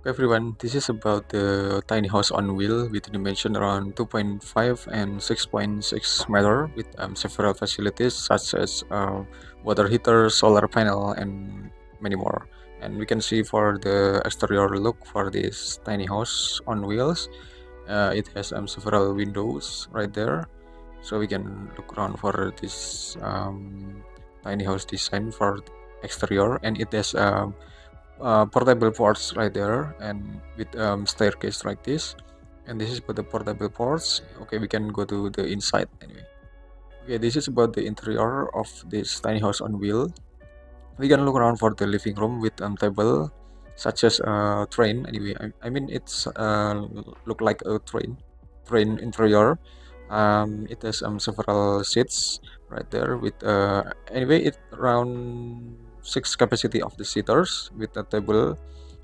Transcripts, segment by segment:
Everyone, this is about the tiny house on wheel with a dimension around 2.5 and 6.6 meter with several facilities such as water heater, solar panel, and many more. And we can see for the exterior look for this tiny house on wheels, it has several windows right there, so we can look around for this tiny house design for exterior, and it has portable ports right there, and with staircase like this. And this is for the portable ports. Okay, we can go to the inside anyway. Okay, this is about the interior of this tiny house on wheel. We can look around for the living room with table such as a train anyway. I mean it's look like a train interior. It has several seats right there with anyway it around 6 capacity of the seaters with a table,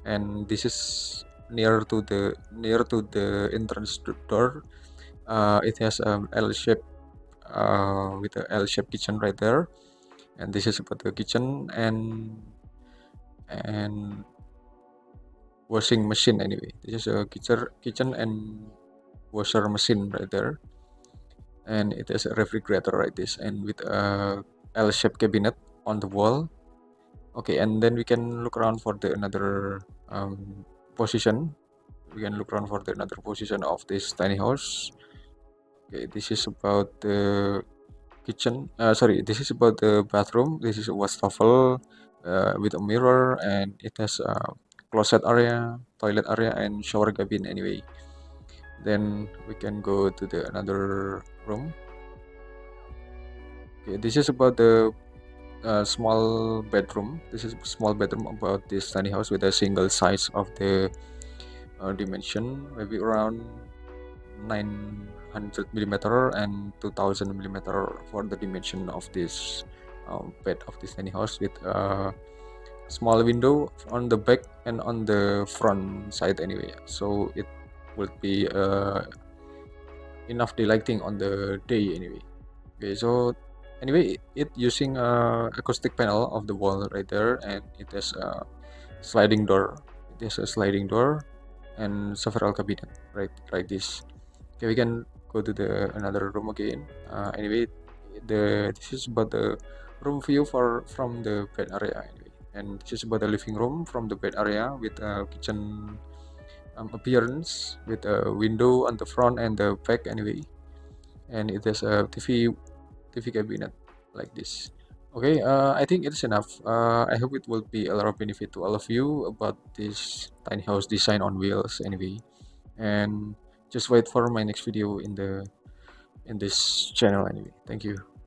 and this is near to the entrance door. It has L shape with a L shape kitchen right there, and this is about the kitchen and washing machine anyway. This is a kitchen and washer machine right there, and it has a refrigerator like this, and with a L-shaped cabinet on the wall. Okay, and then we can look around for the another position. We can look around for the another position of this tiny house. Okay, this is about the kitchen. Sorry, this is about the bathroom. This is a wastafel with a mirror, and it has a closet area, toilet area, and shower cabin anyway. Then we can go to the another room. Okay, this is about the small bedroom. This is small bedroom about this tiny house with a single size of the dimension, maybe around 900 millimeter and 2000 millimeter for the dimension of this bed of this tiny house, with a small window on the back and on the front side anyway, so it would be enough daylighting on the day anyway. Okay, so anyway it using a acoustic panel of the wall right there, and it has a sliding door. It has a sliding door and several cabinet right this. Okay, we can go to the another room again. Anyway, this is about the room view from the bed area anyway, and this is about the living room from the bed area with a kitchen appearance with a window on the front and the back anyway, and it has a TV cabinet like this. Okay, I think it's enough. I hope it will be a lot of benefit to all of you about this tiny house design on wheels anyway, and just wait for my next video in this channel anyway. Thank you.